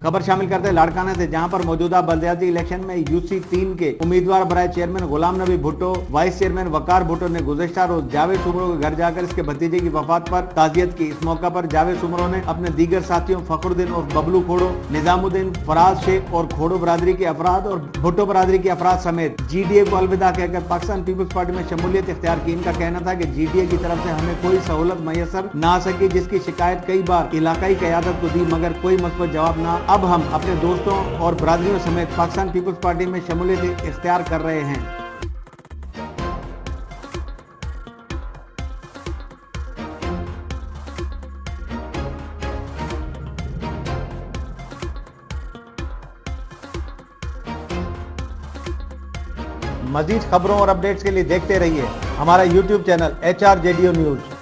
खबर शामिल करते लाड़काना से, जहां पर मौजूदा बल्दियाती इलेक्शन में यूसी 3 के उम्मीदवार बराए chairman Ghulam Nabi Bhutto, vice chairman वकार भुट्टो ने गुज़श्ता रोज जावेद सुमरो के घर जाकर इसके भतीजे की वफात पर ताज़ियत की। इस मौका पर जावेद सुमरो ने अपने दीगर साथियों फखरुद्दीन और बबलू खोड़ो, निजामुद्दीन, फराज शेख और खोड़ो बरादरी के अफराद और भुट्टो बरादरी के अफराद समेत जीडीए को अलविदा कहकर पाकिस्तान पीपल्स पार्टी में शमूलियत इख्तियार की। इनका कहना था कि जीडीए की तरफ से हमें कोई सहूलत मैसर न आ सकी, जिसकी शिकायत कई बार इलाकाई क़यादत को दी मगर कोई मुस्बत जवाब न। अब हम अपने दोस्तों और बरादरियों समेत पाकिस्तान पीपल्स पार्टी में शमूलियत इख्तियार कर रहे हैं। मजीद खबरों और अपडेट्स के लिए देखते रहिए हमारा YouTube चैनल HRJDO न्यूज।